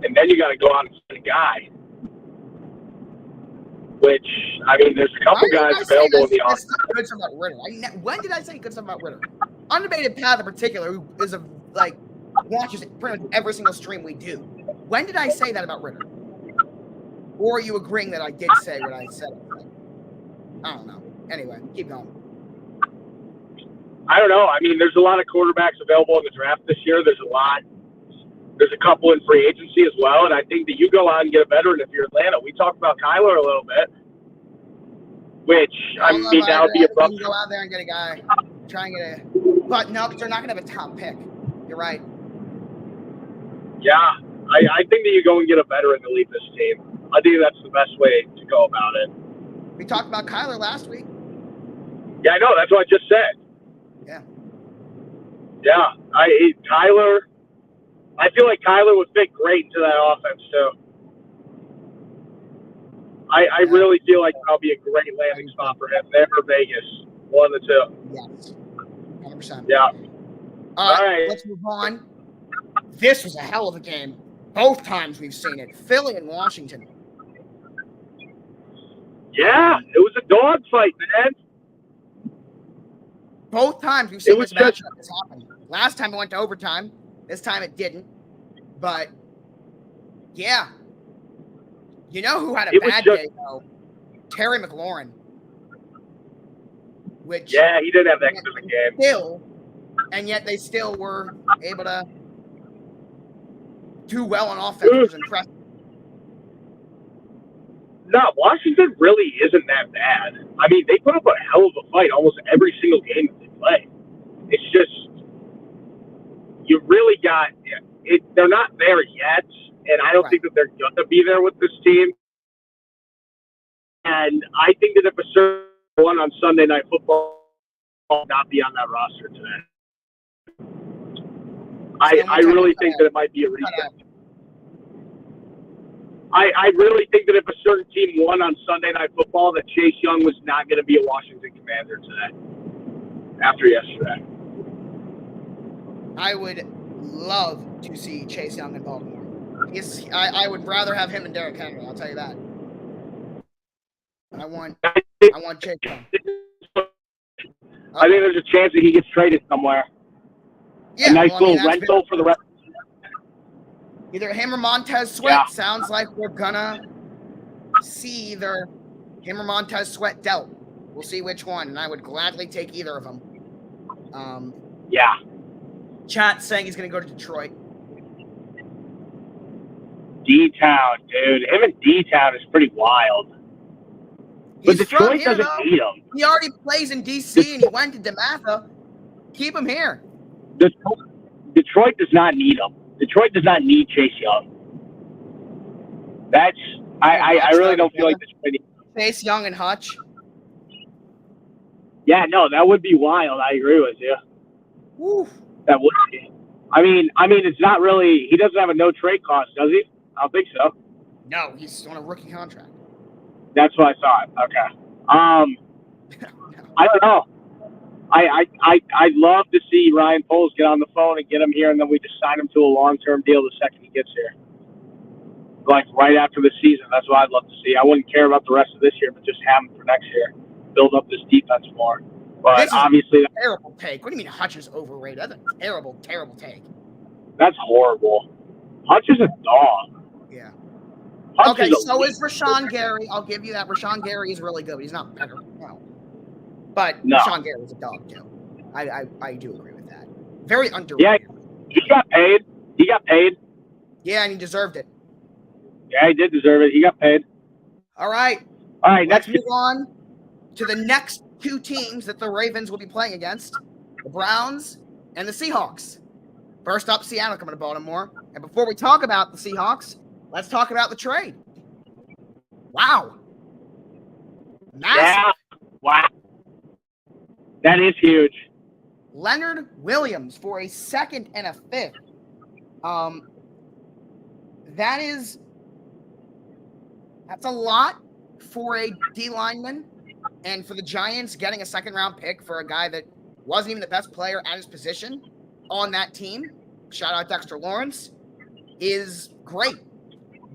Speaker 2: and then you got to go out and find a guy. Which, I mean, there's a couple guys available in the offense.
Speaker 1: Good stuff about Ridder. When did I say good stuff about Ridder? Undebated Path in particular, who is watches pretty much every single stream we do. When did I say that about Ridder? Or are you agreeing that I did say what I said? I don't know. Anyway, keep going.
Speaker 2: I don't know. I mean, there's a lot of quarterbacks available in the draft this year. There's a couple in free agency as well, and I think that you go out and get a veteran if you're Atlanta. We talked about Kyler a little bit, which, I mean, that would be a rough.
Speaker 1: You can go out there and get a guy, try and get a – but no, because they're not going to have a top pick. You're right.
Speaker 2: Yeah, I think that you go and get a veteran to lead this team. I think that's the best way to go about it.
Speaker 1: We talked about Kyler last week.
Speaker 2: Yeah, I know. That's what I just said.
Speaker 1: Yeah.
Speaker 2: Yeah. I feel like Kyler would fit great into that offense, too. I really feel like that'll be a great landing spot for him. There or Vegas. One of the two.
Speaker 1: Yes. 100%.
Speaker 2: Yeah.
Speaker 1: All right. Let's move on. This was a hell of a game. Both times we've seen it. Philly and Washington.
Speaker 2: Yeah. It was a dogfight, man.
Speaker 1: Both times we've seen this matchup has happened. Last time it went to overtime. This time it didn't. But, yeah. You know who had a bad day, though? Terry McLaurin. Which
Speaker 2: yeah, he did have that good of a game.
Speaker 1: Still, and yet they still were able to do well on offense. It was impressive.
Speaker 2: No, Washington really isn't that bad. I mean, they put up a hell of a fight almost every single game that they play. It's just you really got it. They're not there yet, and I don't
Speaker 1: Right.
Speaker 2: think that they're going to be there with this team. And I think that if a certain one on Sunday Night Football will not be on that roster today, I really think that it might be a reset. I really think that if a certain team won on Sunday Night Football, that Chase Young was not going to be a Washington Commander today after yesterday.
Speaker 1: I would love to see Chase Young in Baltimore. I would rather have him and Derrick Henry. I'll tell you that. I want Chase Young.
Speaker 2: I think there's a chance that he gets traded somewhere.
Speaker 1: Yeah,
Speaker 2: a nice little rental for the rest.
Speaker 1: Either him or Montez Sweat.
Speaker 2: Yeah.
Speaker 1: Sounds like we're gonna see either him or Montez Sweat dealt. We'll see which one, and I would gladly take either of them.
Speaker 2: Yeah.
Speaker 1: Chat saying he's gonna go to Detroit.
Speaker 2: D-Town, dude. Him and D-Town is pretty wild. But Detroit doesn't need him.
Speaker 1: He already plays in D.C. and he went to DeMatha. Keep him here.
Speaker 2: Detroit does not need him. Detroit does not need Chase Young. I really don't feel like Detroit needs him.
Speaker 1: Chase Young and Hutch.
Speaker 2: Yeah, no, that would be wild. I agree with you.
Speaker 1: Woo.
Speaker 2: That would be. I mean, it's not really. He doesn't have a no trade cost, does he? I don't think so.
Speaker 1: No, he's on a rookie contract.
Speaker 2: That's what I thought. Okay. I don't know. I'd love to see Ryan Poles get on the phone and get him here, and then we just sign him to a long-term deal the second he gets here. Like right after the season. That's what I'd love to see. I wouldn't care about the rest of this year, but just have him for next year. Build up this defense more. But
Speaker 1: this is
Speaker 2: obviously,
Speaker 1: a terrible take. What do you mean Hutch is overrated? That's a terrible, terrible take.
Speaker 2: that's horrible. Hutch is a dog.
Speaker 1: Yeah.
Speaker 2: Hutch
Speaker 1: Okay,
Speaker 2: is
Speaker 1: so is Rashawn Gary. I'll give you that. Rashawn Gary is really good, but he's not better. No. But
Speaker 2: No.
Speaker 1: Rashawn Gary is a dog, too. I do agree with that. Very underrated.
Speaker 2: Yeah, he got paid. He got paid.
Speaker 1: Yeah, and he deserved it.
Speaker 2: Yeah, he did deserve it. He got paid.
Speaker 1: All right.
Speaker 2: All right,
Speaker 1: Let's
Speaker 2: next.
Speaker 1: move on to the next two teams that the Ravens will be playing against, the Browns and the Seahawks. First up, Seattle coming to Baltimore. And before we talk about the Seahawks, let's talk about the trade. Wow. Massive.
Speaker 2: Yeah. Wow. That is huge.
Speaker 1: Leonard Williams for a second and a fifth. That's a lot for a D lineman, and for the Giants getting a second round pick for a guy that wasn't even the best player at his position on that team. Shout out Dexter Lawrence, is great.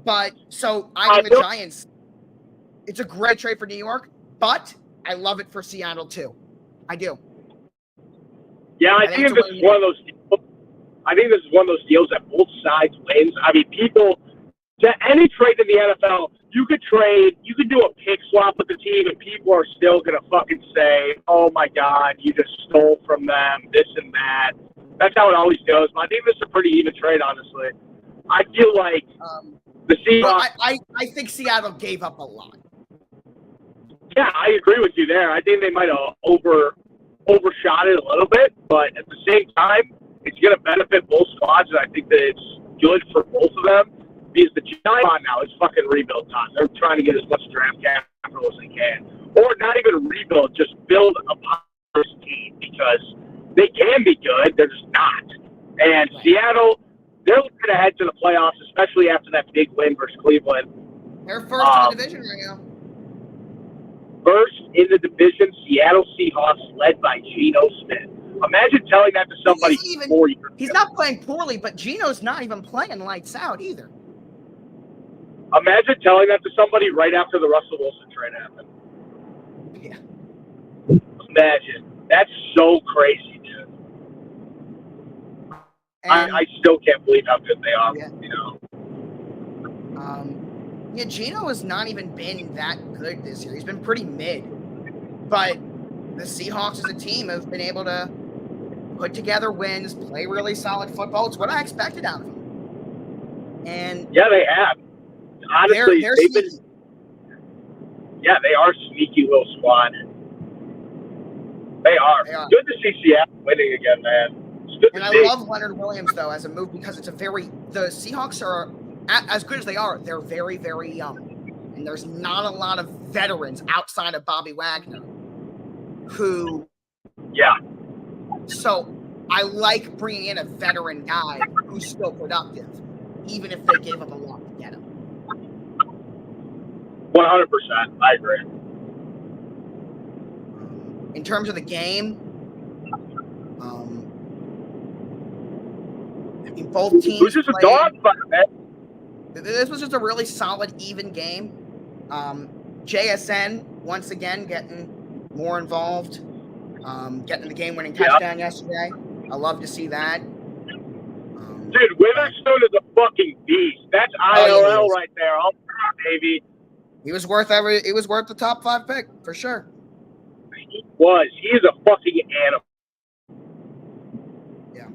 Speaker 1: But so I think the Giants, it's a great trade for New York, but I love it for Seattle too. I do.
Speaker 2: Yeah, I think this is one of those deals. I think this is one of those deals that both sides wins. I mean, any trade in the NFL, you could do a pick swap with the team, and people are still gonna fucking say, "Oh my God, you just stole from them, this and that." That's how it always goes. But I think this is a pretty even trade, honestly. I feel like the Seahawks.
Speaker 1: I think Seattle gave up a lot.
Speaker 2: Yeah, I agree with you there. I think they might have overshot it a little bit, but at the same time, it's going to benefit both squads, and I think that it's good for both of them because the Giants now is fucking rebuild time. They're trying to get as much draft capital as they can, or not even rebuild, just build a this team because they can be good, they're just not. And Seattle, they're looking ahead to the playoffs, especially after that big win versus Cleveland.
Speaker 1: They're first in the division right now.
Speaker 2: First in the division, Seattle Seahawks led by Geno Smith. Imagine telling that to somebody 4 years ago.
Speaker 1: He's not playing poorly, but Geno's not even playing lights out either.
Speaker 2: Imagine telling that to somebody right after the Russell Wilson trade happened.
Speaker 1: Yeah.
Speaker 2: Imagine. That's so crazy, dude. I still can't believe how good they are, you know.
Speaker 1: Yeah, Geno has not even been that good this year. He's been pretty mid. But the Seahawks as a team have been able to put together wins, play really solid football. It's what I expected out of them. And
Speaker 2: yeah, they have. Honestly, Yeah, they are sneaky little squad. They are.
Speaker 1: They are.
Speaker 2: Good to see Seattle winning again, man. It's good
Speaker 1: And
Speaker 2: to
Speaker 1: I
Speaker 2: see.
Speaker 1: love Leonard Williams, though, as a move because the Seahawks are, as good as they are, they're very, very young. And there's not a lot of veterans outside of Bobby Wagner who.
Speaker 2: Yeah.
Speaker 1: So I like bringing in a veteran guy who's still productive, even if they gave up a lot to get him.
Speaker 2: 100%. I agree.
Speaker 1: In terms of the game, I mean, both teams.
Speaker 2: It was just a dogfight, man.
Speaker 1: This was just a really solid, even game. JSN once again getting more involved, getting the game-winning touchdown yesterday. I love to see that.
Speaker 2: Dude, Witherspoon is a fucking beast. That's ILL right there. All right, baby.
Speaker 1: He was worth the top 5 pick for sure.
Speaker 2: He is a fucking animal.
Speaker 1: Yeah.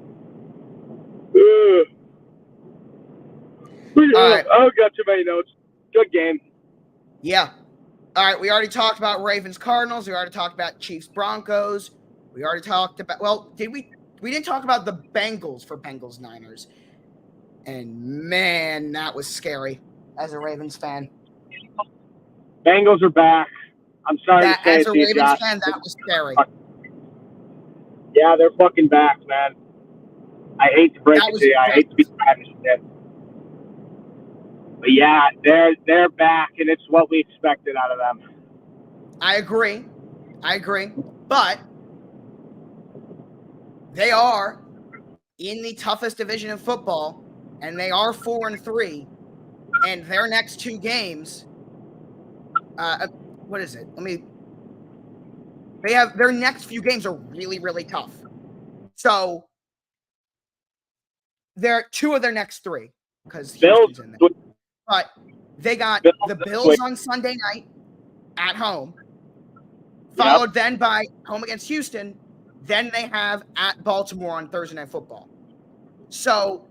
Speaker 2: All right. Oh, got too many notes. Good game.
Speaker 1: Yeah. All right. We already talked about Ravens Cardinals. We already talked about Chiefs Broncos. We already talked about. Well, did we? We didn't talk about the Bengals for Bengals Niners. And man, that was scary as a Ravens fan.
Speaker 2: Bengals are back. I'm sorry to say
Speaker 1: as a Ravens fan, that was scary.
Speaker 2: Yeah, they're fucking back, man. I hate to break it to you. I hate to be shit. But yeah, they're back, and it's what we expected out of them.
Speaker 1: I agree. But they are in the toughest division in football, and they are 4-3. And their next 2 games, what is it? They have their next few games are really, really tough. So they're 2 of their next 3 because Houston's in there. But they got the Bills on Sunday night at home, followed then by home against Houston. Then they have at Baltimore on Thursday Night Football. So,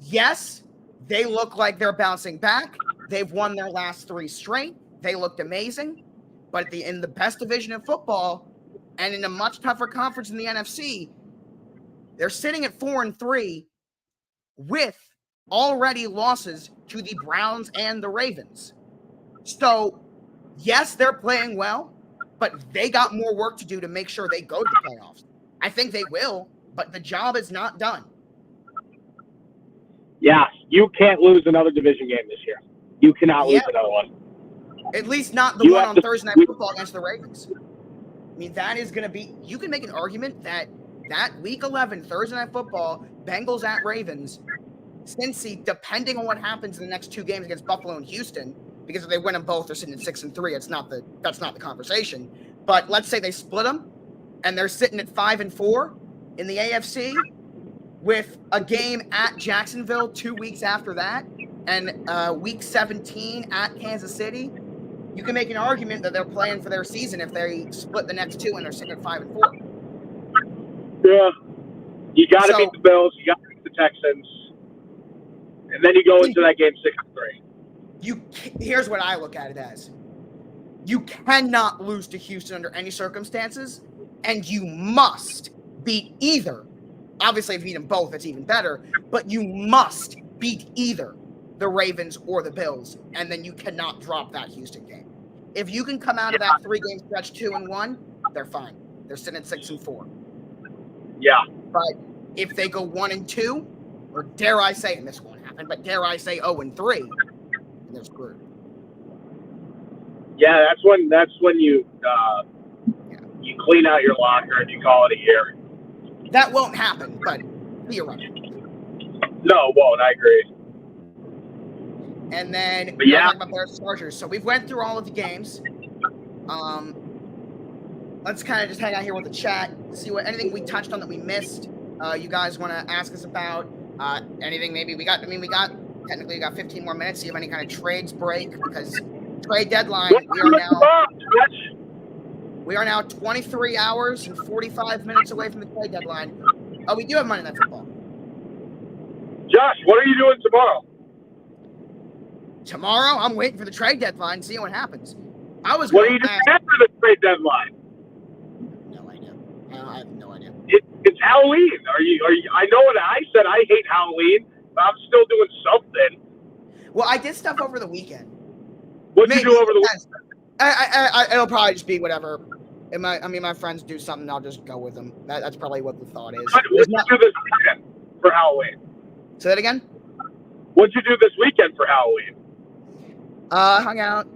Speaker 1: yes, they look like they're bouncing back. They've won their last 3 straight. They looked amazing. But in the best division in football and in a much tougher conference in the NFC, they're sitting at 4-3 with already losses to the Browns and the Ravens. So, yes, they're playing well, but they got more work to do to make sure they go to the playoffs. I think they will, but the job is not done.
Speaker 2: Yeah, you can't lose another division game this year. You cannot lose another one.
Speaker 1: At least not the one on Thursday Night Football against the Ravens. I mean, that is going to be – you can make an argument that Week 11 Thursday Night Football, Bengals at Ravens, Cincy, depending on what happens in the next 2 games against Buffalo and Houston, because if they win them both, they're sitting at 6-3. That's not the conversation. But let's say they split them, and they're sitting at 5-4 in the AFC with a game at Jacksonville 2 weeks after that, and Week 17 at Kansas City. You can make an argument that they're playing for their season if they split the next 2 and they're sitting at 5-4.
Speaker 2: Yeah, you got to beat the Bills. You got to beat the Texans. And then you go into that game 6-3.
Speaker 1: Here's what I look at it as. You cannot lose to Houston under any circumstances, and you must beat either. Obviously, if you beat them both, it's even better. But you must beat either the Ravens or the Bills, and then you cannot drop that Houston game. If you can come out of that 3-game stretch 2-1, they're fine. They're sitting at 6-4.
Speaker 2: Yeah.
Speaker 1: But if they go 1-2, or dare I say, and this won't happen, but dare I say 0-3, they're screwed.
Speaker 2: Yeah, that's when you clean out your locker and you call it a year.
Speaker 1: That won't happen, but theoretically.
Speaker 2: No, it won't. I agree.
Speaker 1: And then we're talking about Bears Chargers. So we've went through all of the games. Let's kind of just hang out here with the chat, see what anything we touched on that we missed. You guys want to ask us about anything? Maybe we got 15 more minutes. See if any kind of trades break, because trade deadline. We are now 23 hours and 45 minutes away from the trade deadline. Oh, we do have Monday Night Football.
Speaker 2: Josh, what are you doing tomorrow?
Speaker 1: Tomorrow, I'm waiting for the trade deadline, see what happens. I was
Speaker 2: What are
Speaker 1: going
Speaker 2: you
Speaker 1: to
Speaker 2: doing
Speaker 1: ask.
Speaker 2: after the trade deadline?
Speaker 1: No idea. I have no idea.
Speaker 2: It's Halloween. Are you? I know what I said. I hate Halloween, but I'm still doing something.
Speaker 1: Well, I did stuff over the weekend.
Speaker 2: What'd you do over the weekend?
Speaker 1: It'll probably just be whatever. My friends do something, I'll just go with them. That's probably what the thought is.
Speaker 2: What'd you do this weekend for Halloween?
Speaker 1: Say that again?
Speaker 2: What'd you do this weekend for Halloween?
Speaker 1: Hung out.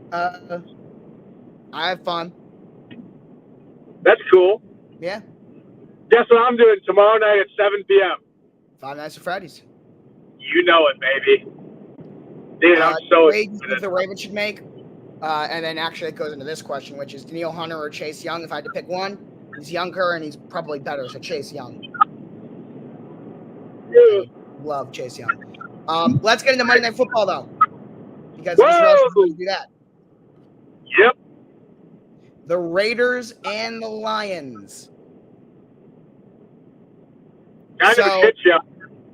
Speaker 1: I had fun.
Speaker 2: That's cool.
Speaker 1: Yeah.
Speaker 2: Guess what I'm doing tomorrow night at 7 p.m.?
Speaker 1: Five Nights at Freddy's.
Speaker 2: You know it, baby. Dude, I'm so excited.
Speaker 1: The Ravens should make. And then actually it goes into this question, which is Daniil Hunter or Chase Young. If I had to pick one, he's younger and he's probably better, so Chase Young.
Speaker 2: Yeah.
Speaker 1: Love Chase Young. Let's get into Monday Night Football, though. Because who else is going to do that?
Speaker 2: Yep.
Speaker 1: The Raiders and the Lions.
Speaker 2: Kind of a shit show.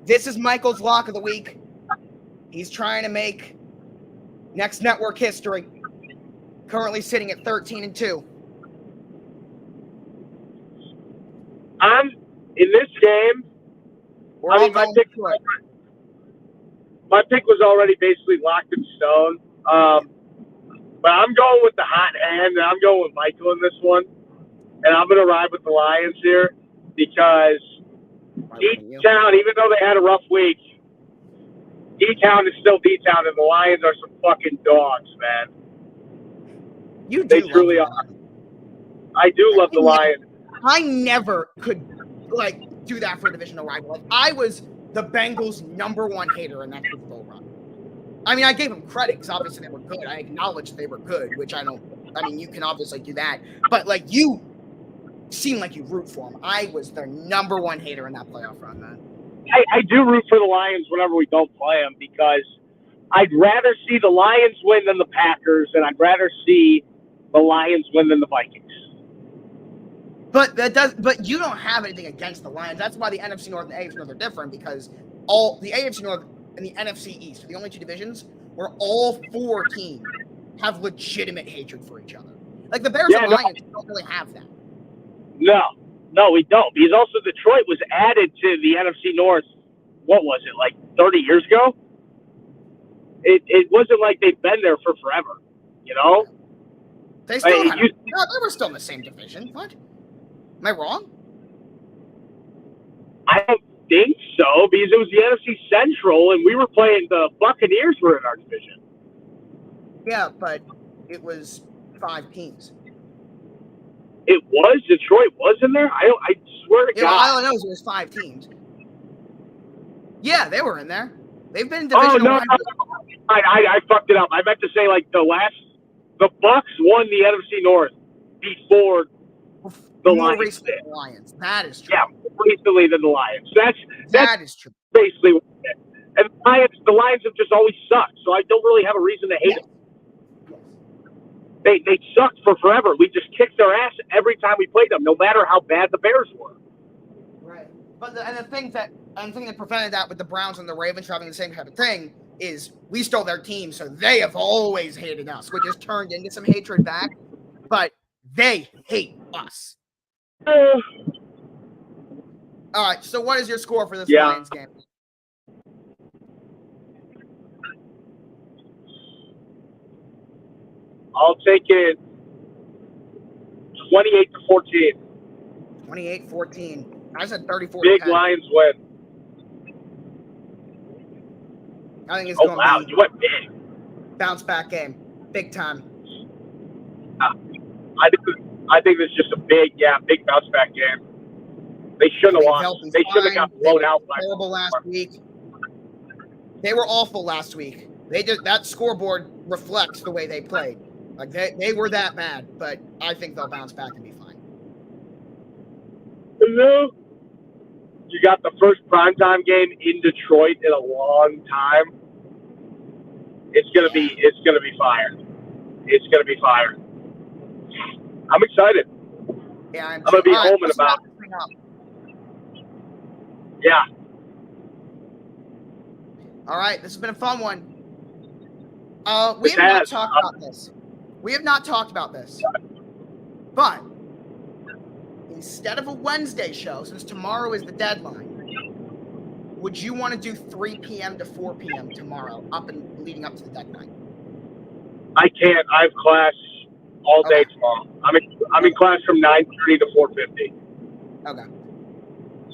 Speaker 1: This is Michael's lock of the week. He's trying to make next network history. Currently sitting at 13-2.
Speaker 2: I'm in this game. My pick was already basically locked in stone. But I'm going with the hot hand, and I'm going with Michael in this one. And I'm going to ride with the Lions here because D-Town, even though they had a rough week, D-Town is still D-Town, and the Lions are some fucking dogs, man. They truly are. I do love the Lions.
Speaker 1: I never could, do that for a divisional rival. I was the Bengals' #1 hater in that Super Bowl run. I mean, I gave them credit because obviously they were good. I acknowledged they were good, which you can obviously do that. But, you seem like you root for them. I was their #1 hater in that playoff run, man.
Speaker 2: I do root for the Lions whenever we don't play them because I'd rather see the Lions win than the Packers, and I'd rather see the Lions win than the Vikings.
Speaker 1: But you don't have anything against the Lions. That's why the NFC North and the AFC North are different, because all the AFC North and the NFC East are the only two divisions where all four teams have legitimate hatred for each other. Like the Bears and Lions don't really have that.
Speaker 2: No, we don't. Because also Detroit was added to the NFC North, what was it, like 30 years ago? It wasn't like they've been there for forever, you know?
Speaker 1: They still they were still in the same division. What? Am I wrong?
Speaker 2: I don't think so, because it was the NFC Central, and we were playing the Buccaneers were in our division.
Speaker 1: Yeah, but it was 5 teams.
Speaker 2: It was? Detroit was in there? I swear to God.
Speaker 1: All I know is it was 5 teams. Yeah, they were in there. They've been in division.
Speaker 2: Oh, no. I fucked it up. I meant to say, the Bucks won the NFC North before the Lions did.
Speaker 1: That is true.
Speaker 2: Yeah, more recently than the Lions.
Speaker 1: That is true.
Speaker 2: Basically what it is. And the Lions have just always sucked, so I don't really have a reason to hate them. They sucked for forever. We just kicked their ass every time we played them, no matter how bad the Bears were.
Speaker 1: Right. But the thing that prevented that with the Browns and the Ravens having the same kind of thing is we stole their team, so they have always hated us, which has turned into some hatred back. But they hate us. All right. So what is your score for this Lions game?
Speaker 2: I'll take it 28-14.
Speaker 1: 28-14. I said 34.
Speaker 2: Big Lions win.
Speaker 1: I think it's going to be
Speaker 2: you went big.
Speaker 1: Bounce back game. Big time.
Speaker 2: I think it's just a big bounce back game. They shouldn't have lost. They should have got blown out.
Speaker 1: Terrible last week. They were awful last week. That scoreboard reflects the way they played. Like they were that bad, but I think they'll bounce back and be fine.
Speaker 2: Hello. You got the first primetime game in Detroit in a long time. It's gonna be fire. It's gonna be fire. I'm excited.
Speaker 1: Yeah, I'm
Speaker 2: gonna be home in about. Yeah.
Speaker 1: All right, this has been a fun one. We have not talked about this. We have not talked about this, but instead of a Wednesday show, since tomorrow is the deadline, would you want to do 3 p.m. to 4 p.m. tomorrow, leading up to the deadline?
Speaker 2: I can't. I have class all day
Speaker 1: Okay.
Speaker 2: tomorrow. I'm in class from 9:30 to 4:50.
Speaker 1: Okay.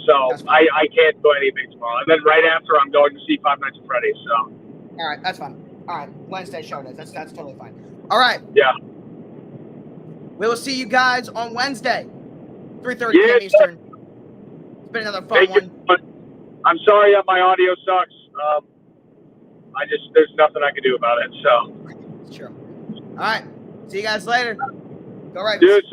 Speaker 2: So
Speaker 1: That's fine.
Speaker 2: I can't do anything tomorrow. And then right after, I'm going to see Five Nights at Freddy's. So.
Speaker 1: All right, that's fine. All right, Wednesday show it is. That's totally fine. All right.
Speaker 2: Yeah.
Speaker 1: We will see you guys on Wednesday, 3:30
Speaker 2: Yeah.
Speaker 1: p.m. Eastern. It's been another fun one.
Speaker 2: I'm sorry that my audio sucks. There's nothing I can do about it. So.
Speaker 1: It's true. All right. See you guys later. Go right.
Speaker 2: Dude.